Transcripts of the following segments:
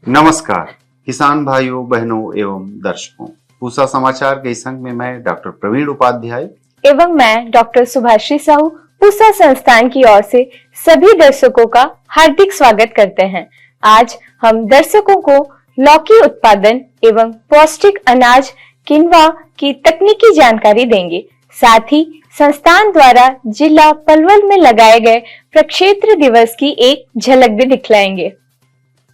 नमस्कार किसान भाइयों, बहनों एवं दर्शकों, पूसा समाचार के इस अंक में मैं डॉक्टर प्रवीण उपाध्याय एवं मैं डॉक्टर सुभाश्री साहू पूसा संस्थान की ओर से सभी दर्शकों का हार्दिक स्वागत करते हैं। आज हम दर्शकों को लौकी उत्पादन एवं पौष्टिक अनाज किनवा की तकनीकी जानकारी देंगे। साथ ही संस्थान द्वारा जिला पलवल में लगाए गए प्रक्षेत्र दिवस की एक झलक भी दिखलाएंगे।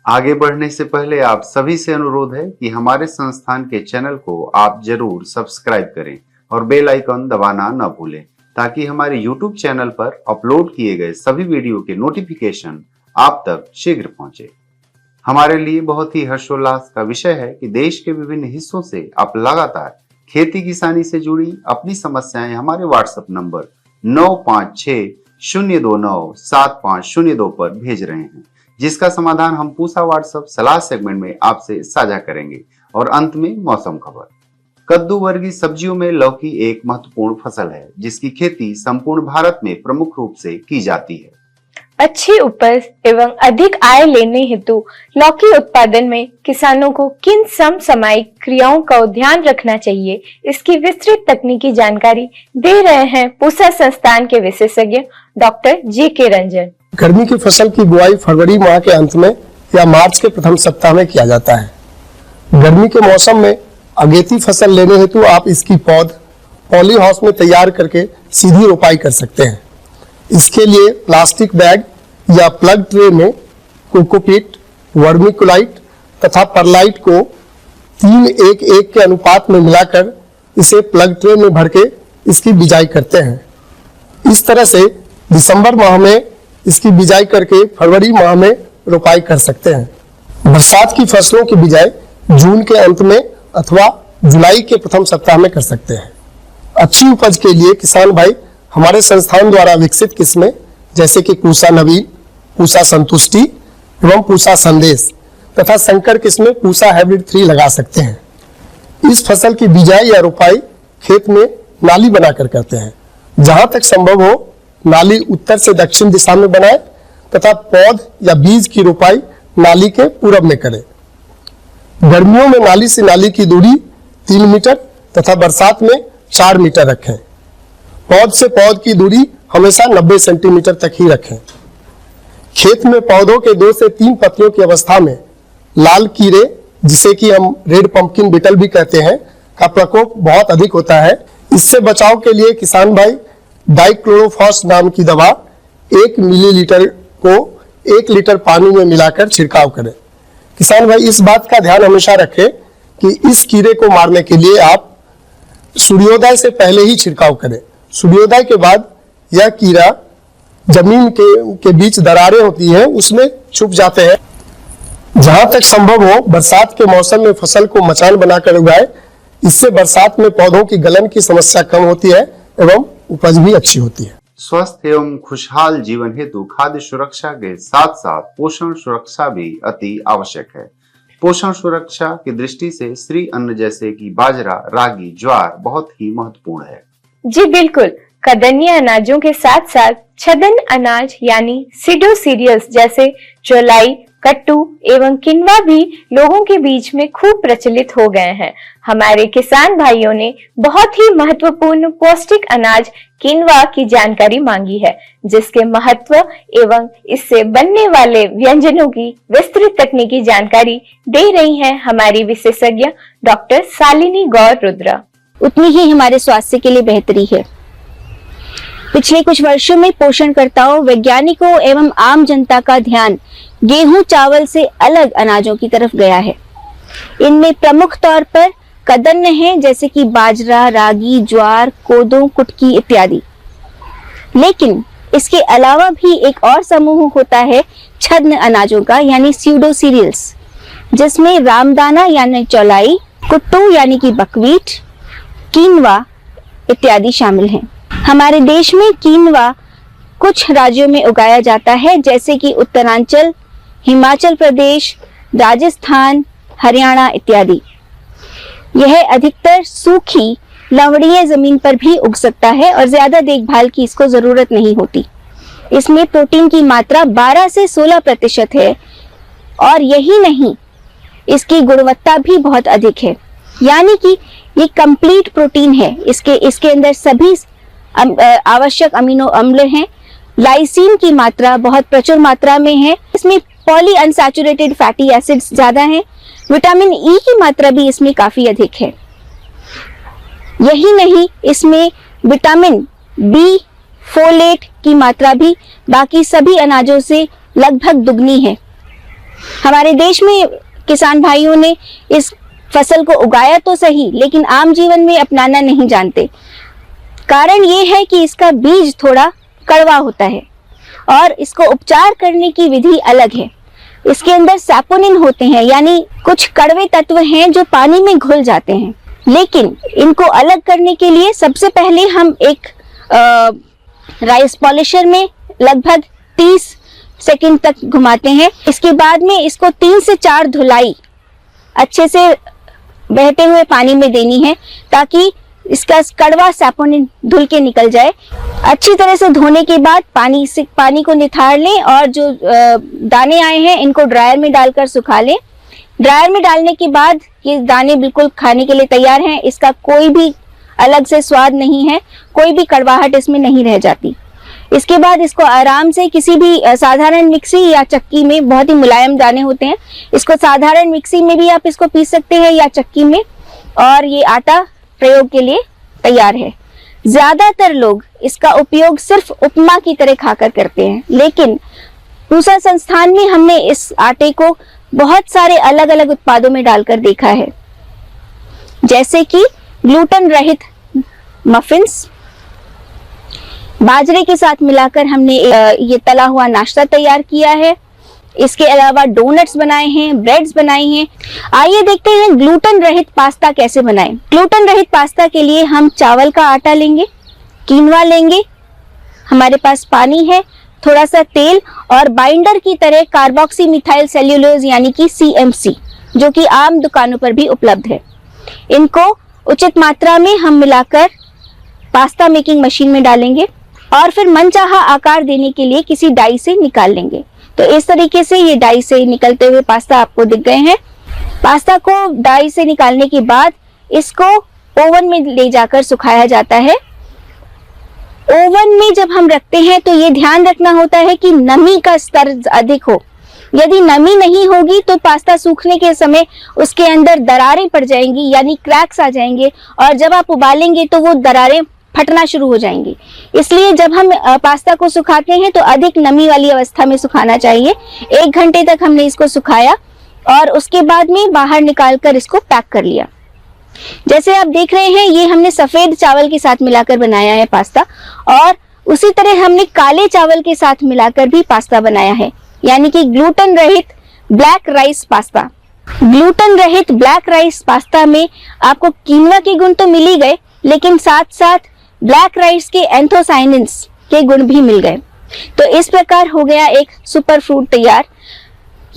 आगे बढ़ने से पहले आप सभी से अनुरोध है कि हमारे संस्थान के चैनल को आप जरूर सब्सक्राइब करें और बेल आइकन दबाना न भूलें, ताकि हमारे YouTube चैनल पर अपलोड किए गए सभी वीडियो के नोटिफिकेशन आप तक शीघ्र पहुंचे। हमारे लिए बहुत ही हर्षोल्लास का विषय है कि देश के विभिन्न हिस्सों से आप लगातार खेती किसानी से जुड़ी अपनी समस्याएं हमारे व्हाट्सएप नंबर 9560297502 पर भेज रहे हैं, जिसका समाधान हम पूसा व्हाट्सएप सलाह सेगमेंट में आपसे साझा करेंगे। और अंत में मौसम खबर। कद्दू वर्गीय सब्जियों में लौकी एक महत्वपूर्ण फसल है, जिसकी खेती संपूर्ण भारत में प्रमुख रूप से की जाती है। अच्छी उपज एवं अधिक आय लेने हेतु लौकी उत्पादन में किसानों को किन समसामयिक क्रियाओं का ध्यान रखना चाहिए, इसकी विस्तृत तकनीकी जानकारी दे रहे हैं पूसा संस्थान के विशेषज्ञ डॉक्टर जे.के. रंजन। गर्मी की फसल की बुआई फरवरी माह के अंत में या मार्च के प्रथम सप्ताह में किया जाता है। गर्मी के मौसम में अगेती फसल लेने हेतु आप इसकी पौध पॉली हाउस में तैयार करके सीधी रोपाई कर सकते हैं। इसके लिए प्लास्टिक बैग या प्लग ट्रे में कोकोपीट, वर्मिकुलाइट तथा परलाइट को 3:1:1 के अनुपात में मिलाकर इसे प्लग ट्रे में भर के इसकी बिजाई करते हैं। इस तरह से दिसंबर माह में इसकी बिजाई करके फरवरी माह में रोपाई कर सकते हैं। बरसात की फसलों की बिजाई जून के अंत में अथवा जुलाई के प्रथम सप्ताह में कर सकते हैं। अच्छी उपज के लिए किसान भाई हमारे संस्थान द्वारा विकसित किस्में जैसे कि पूसा नवीन, पूसा संतुष्टि एवं पूसा संदेश तथा संकर किस्में पूसा हाइब्रिड 3 लगा सकते हैं। इस फसल की बिजाई या रोपाई खेत में नाली बनाकर करते हैं। जहां तक संभव हो नाली उत्तर से दक्षिण दिशा में बनाए तथा पौध या बीज की रोपाई नाली के पूरब में करें। गर्मियों में नाली से नाली की दूरी 3 मीटर तथा बरसात में 4 मीटर रखें। पौध से पौध की दूरी हमेशा 90 सेंटीमीटर तक ही रखें। खेत में पौधों के 2 से 3 पत्तियों की अवस्था में लाल कीड़े, जिसे कि हम रेड पंपकिन बीटल भी कहते हैं, का प्रकोप बहुत अधिक होता है। इससे बचाव के लिए किसान भाई डाइक्लोरोफॉस नाम की दवा 1 मिलीलीटर को 1 लीटर पानी में मिलाकर छिड़काव करें। किसान भाई इस बात का ध्यान हमेशा रखें कि इस कीड़े को मारने के लिए आप सूर्योदय से पहले ही छिड़काव करें। सूर्योदय के बाद यह कीड़ा जमीन के बीच दरारें होती हैं, उसमें छुप जाते हैं। जहां तक संभव हो बरसात के मौसम में फसल को मचान बनाकर उगाएं। इससे बरसात में पौधों की गलन की समस्या कम होती है एवं उपज भी अच्छी होती है। स्वस्थ एवं खुशहाल जीवन हेतु खाद्य सुरक्षा के साथ साथ पोषण सुरक्षा भी अति आवश्यक है। पोषण सुरक्षा की दृष्टि से श्री अन्न जैसे कि बाजरा, रागी, ज्वार बहुत ही महत्वपूर्ण है। जी बिल्कुल, कदनीय अनाजों के साथ साथ छदन अनाज यानी सीडो सीरियल्स जैसे चौलाई, कट्टू एवं किनवा भी लोगों के बीच में खूब प्रचलित हो गए हैं। हमारे किसान भाइयों ने बहुत ही महत्वपूर्ण पौष्टिक अनाज किनवा की जानकारी मांगी है, जिसके महत्व एवं इससे बनने वाले व्यंजनों की विस्तृत तकनीकी जानकारी दे रही हैं हमारी विशेषज्ञ डॉक्टर शालिनी गौर रुद्रा। उतनी ही हमारे स्वास्थ्य के लिए बेहतरी है। पिछले कुछ वर्षों में पोषणकर्ताओं, वैज्ञानिकों एवं आम जनता का ध्यान गेहूं, चावल से अलग अनाजों की तरफ गया है। इनमें प्रमुख तौर पर कदन्न है, जैसे कि बाजरा, रागी, ज्वार, कोदो, कुटकी इत्यादि। लेकिन इसके अलावा भी एक और समूह होता है छद्म अनाजों का, यानी स्यूडो सीरियल्स, जिसमें रामदाना यानी चौलाई, कुट्टू यानी कि बकवीट, कीनवा इत्यादि शामिल हैं। हमारे देश में कीनवा कुछ राज्यों में उगाया जाता है, जैसे कि उत्तरांचल, हिमाचल प्रदेश, राजस्थान, हरियाणा इत्यादि। यह अधिकतर सूखी लवणीय जमीन पर भी उग सकता है और ज्यादा देखभाल की इसको जरूरत नहीं होती। इसमें प्रोटीन की मात्रा 12 से 16% है और यही नहीं, इसकी गुणवत्ता भी बहुत अधिक है, यानी कि ये कंप्लीट प्रोटीन है। इसके अंदर सभी आवश्यक अमीनो अम्ल हैं। लाइसिन की मात्रा बहुत प्रचुर मात्रा में है। इसमें पॉली अनसैचुरेटेड फैटी एसिड्स ज्यादा हैं। विटामिन ई की मात्रा भी इसमें काफी अधिक है। यही नहीं, इसमें विटामिन बी, फोलेट की मात्रा भी बाकी सभी अनाजों से लगभग दुगनी है। हमारे देश में किसान भाइयों ने इस फसल को उगाया तो सही, लेकिन आम जीवन में अपनाना नहीं जानते। कारण ये है कि इसका बीज थोड़ा कड़वा होता है और इसको उपचार करने की विधि अलग है। इसके अंदर सैपोनिन होते हैं, यानी कुछ कड़वे तत्व हैं जो पानी में घुल जाते हैं। लेकिन इनको अलग करने के लिए सबसे पहले हम एक राइस पॉलिशर में लगभग 30 सेकंड तक घुमाते हैं। इसके बाद में इसको 3 से 4 धुलाई अच्छे से बहते हुए पानी में देनी है, ताकि इसका कड़वा सैपोनिन धुल के निकल जाए। अच्छी तरह से धोने के बाद पानी को निथार लें और जो दाने आए हैं इनको ड्रायर में डालकर सुखा लें। ड्रायर में डालने के बाद ये दाने बिल्कुल खाने के लिए तैयार हैं। इसका कोई भी अलग से स्वाद नहीं है, कोई भी कड़वाहट इसमें नहीं रह जाती। इसके बाद इसको आराम से किसी भी साधारण मिक्सी या चक्की में, बहुत ही मुलायम दाने होते हैं, इसको साधारण मिक्सी में भी आप इसको पीस सकते हैं या चक्की में, और ये आटा प्रयोग के लिए तैयार है। ज्यादातर लोग इसका उपयोग सिर्फ उपमा की तरह खाकर करते हैं, लेकिन पूसा संस्थान में हमने इस आटे को बहुत सारे अलग अलग उत्पादों में डालकर देखा है, जैसे कि ग्लूटेन रहित मफिन्स, बाजरे के साथ मिलाकर हमने ये तला हुआ नाश्ता तैयार किया है। इसके अलावा डोनट्स बनाए हैं, ब्रेड्स बनाई हैं। आइए देखते हैं ग्लूटेन रहित पास्ता कैसे बनाएं। ग्लूटेन रहित पास्ता के लिए हम चावल का आटा लेंगे, कीनवा लेंगे, हमारे पास पानी है, थोड़ा सा तेल और बाइंडर की तरह कार्बोक्सी मिथाइल सेल्यूलोज यानी कि CMC, जो कि आम दुकानों पर भी उपलब्ध है। इनको उचित मात्रा में हम मिलाकर पास्ता मेकिंग मशीन में डालेंगे और फिर मनचाहा आकार देने के लिए किसी डाई से निकाल लेंगे। तो इस तरीके से ये डाई से निकलते हुए पास्ता आपको दिख गए हैं। पास्ता को डाई से निकालने के बाद इसको ओवन में ले जाकर सुखाया जाता है। ओवन में जब हम रखते हैं तो ये ध्यान रखना होता है कि नमी का स्तर अधिक हो। यदि नमी नहीं होगी तो पास्ता सूखने के समय उसके अंदर दरारें पड़ जाएंगी, यानी क्रैक्स आ जाएंगे, और जब आप उबालेंगे तो वो दरारें फटना शुरू हो जाएंगी। इसलिए जब हम पास्ता को सुखाते हैं तो अधिक नमी वाली अवस्था में सुखाना चाहिए। 1 घंटे तक हमने इसको सुखाया और उसके बाद में बाहर निकालकर इसको पैक कर लिया। जैसे आप देख रहे हैं, ये हमने सफेद चावल के साथ मिलाकर बनाया है पास्ता, और उसी तरह हमने काले चावल के साथ मिलाकर भी पास्ता बनाया है, यानी कि ग्लूटेन रहित ब्लैक राइस पास्ता। ग्लूटेन रहित ब्लैक राइस पास्ता में आपको कीनवा के गुण तो मिल ही गए, लेकिन साथ साथ ब्लैक राइस के एंथोसाइनिन्स के गुण भी मिल गए। तो इस प्रकार हो गया एक सुपर फूड तैयार।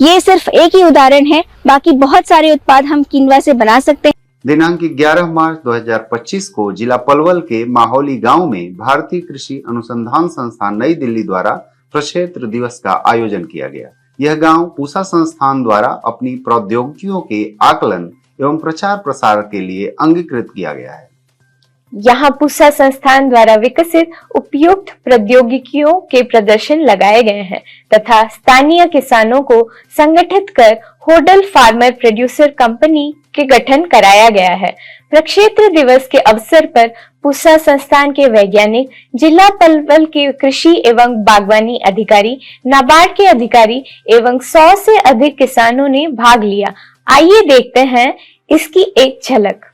ये सिर्फ एक ही उदाहरण है, बाकी बहुत सारे उत्पाद हम कीनवा से बना सकते हैं। दिनांक 11 मार्च 2025 को जिला पलवल के माहौली गांव में भारतीय कृषि अनुसंधान संस्थान नई दिल्ली द्वारा प्रक्षेत्र दिवस का आयोजन किया गया। यह गांव पूसा संस्थान द्वारा अपनी प्रौद्योगिकियों के आकलन एवं प्रचार प्रसार के लिए अंगीकृत किया गया है। यहाँ पूसा संस्थान द्वारा विकसित उपयुक्त प्रौद्योगिकियों के प्रदर्शन लगाए गए हैं तथा स्थानीय किसानों को संगठित कर होडल फार्मर प्रोड्यूसर कंपनी के गठन कराया गया है। प्रक्षेत्र दिवस के अवसर पर पूसा संस्थान के वैज्ञानिक, जिला पलवल के कृषि एवं बागवानी अधिकारी, नाबार्ड के अधिकारी एवं 100 से अधिक किसानों ने भाग लिया। आइए देखते हैं इसकी एक झलक।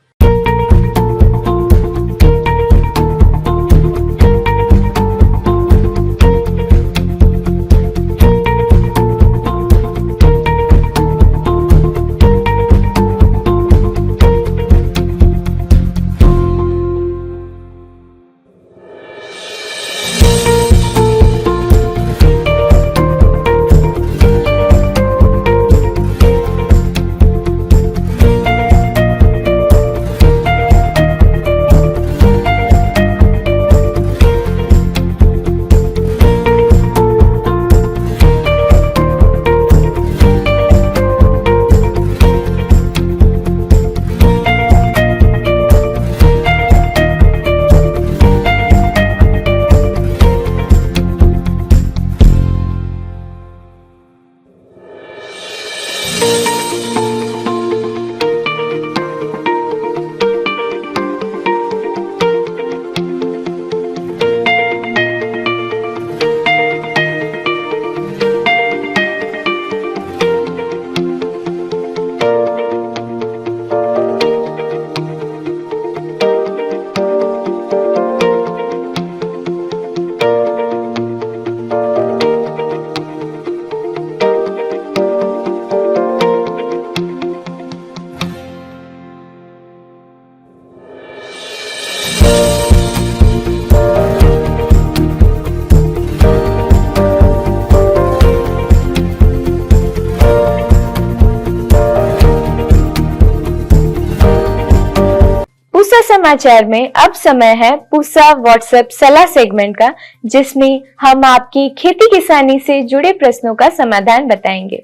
समाचार में अब समय है पूसा व्हाट्सएप सलाह सेगमेंट का, जिसमें हम आपकी खेती किसानी से जुड़े प्रश्नों का समाधान बताएंगे।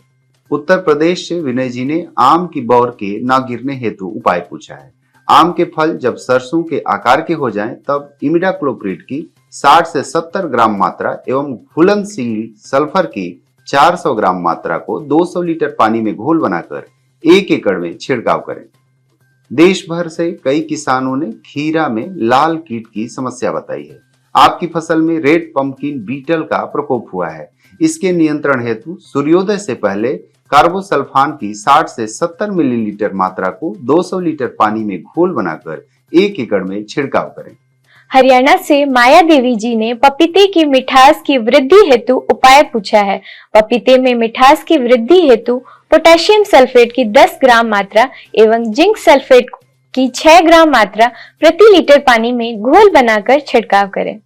उत्तर प्रदेश से विनय जी ने आम की बौर के न गिरने हेतु उपाय पूछा है। आम के फल जब सरसों के आकार के हो जाएं, तब इमिडाक्लोप्रिड की 60 से 70 ग्राम मात्रा एवं घुलनशील सल्फर की 400 ग्राम मात्रा को 200 लीटर पानी में घोल बनाकर 1 एकड़ में छिड़काव करें। देश भर से कई किसानों ने खीरा में लाल कीट की समस्या बताई है। आपकी फसल में रेड पंपकिन बीटल का प्रकोप हुआ है। इसके नियंत्रण हेतु सूर्योदय से पहले कार्बोसल्फान की 60 से 70 मिलीलीटर मात्रा को 200 लीटर पानी में घोल बनाकर 1 एकड़ में छिड़काव करें। हरियाणा से माया देवी जी ने पपीते की मिठास की वृद्धि हेतु उपाय पूछा है। पपीते में मिठास की वृद्धि हेतु पोटेशियम सल्फेट की 10 ग्राम मात्रा एवं जिंक सल्फेट की 6 ग्राम मात्रा प्रति लीटर पानी में घोल बनाकर छिड़काव करें।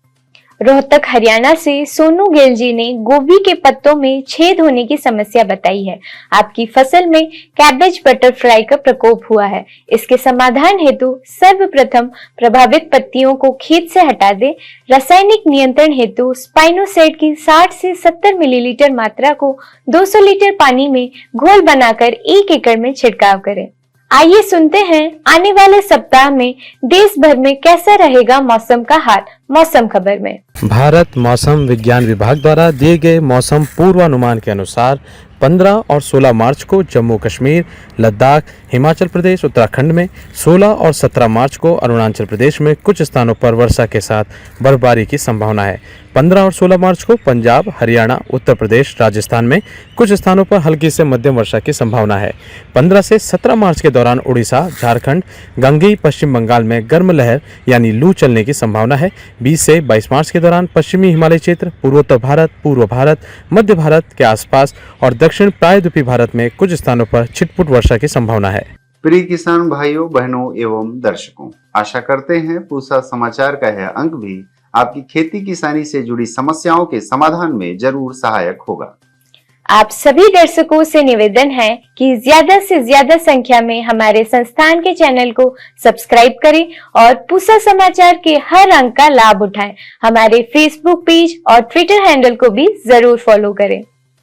रोहतक हरियाणा से सोनू गेल जी ने गोभी के पत्तों में छेद होने की समस्या बताई है। आपकी फसल में कैबेज बटरफ्लाई का प्रकोप हुआ है। इसके समाधान हेतु सर्वप्रथम प्रभावित पत्तियों को खेत से हटा दे। रासायनिक नियंत्रण हेतु स्पाइनोसेट की 60 से 70 मिलीलीटर मात्रा को 200 लीटर पानी में घोल बनाकर 1 एकड़ में छिड़काव करें। आइए सुनते हैं आने वाले सप्ताह में देश भर में कैसा रहेगा मौसम का हाल। मौसम खबर में भारत मौसम विज्ञान विभाग द्वारा दिए गए मौसम पूर्वानुमान के अनुसार 15 और 16 मार्च को जम्मू कश्मीर, लद्दाख, हिमाचल प्रदेश, उत्तराखंड में, 16 और 17 मार्च को अरुणाचल प्रदेश में कुछ स्थानों पर वर्षा के साथ बर्फबारी की संभावना है। 15 और 16 मार्च को पंजाब, हरियाणा, उत्तर प्रदेश, राजस्थान में कुछ स्थानों पर हल्की से मध्यम वर्षा की संभावना है। 15 से 17 मार्च के दौरान उड़ीसा, झारखंड, गंगई, पश्चिम बंगाल में गर्म लहर यानी लू चलने की संभावना है। 20 से 22 मार्च के दौरान पश्चिमी हिमालय क्षेत्र, पूर्वोत्तर भारत, पूर्व भारत, मध्य भारत के आसपास और दक्षिण प्रायद्वीपीय भारत में कुछ स्थानों पर छिटपुट वर्षा की संभावना है। प्रिय किसान भाइयों, बहनों एवं दर्शकों, आशा करते हैं पूसा समाचार का यह अंक भी आपकी खेती किसानी से जुड़ी समस्याओं के समाधान में जरूर सहायक होगा। आप सभी दर्शकों से निवेदन है कि ज्यादा से ज्यादा संख्या में हमारे संस्थान के चैनल को सब्सक्राइब करें और पूसा समाचार के हर अंक का लाभ उठाएं। हमारे फेसबुक पेज और ट्विटर हैंडल को भी जरूर फॉलो करें।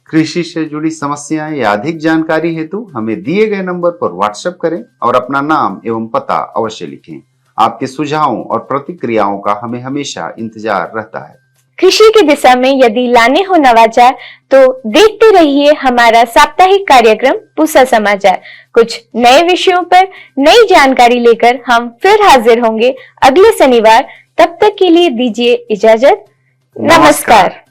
कृषि से जुड़ी समस्याएं या अधिक जानकारी हेतु हमें दिए गए नंबर पर व्हाट्सएप करें और अपना नाम एवं पता अवश्य लिखें। आपके सुझावों और प्रतिक्रियाओं का हमें हमेशा इंतजार रहता है। कृषि की दिशा में यदि लाने हो नवाचार तो देखते रहिए हमारा साप्ताहिक कार्यक्रम पूसा समाचार। कुछ नए विषयों पर नई जानकारी लेकर हम फिर हाजिर होंगे अगले शनिवार। तब तक के लिए दीजिए इजाजत। नमस्कार।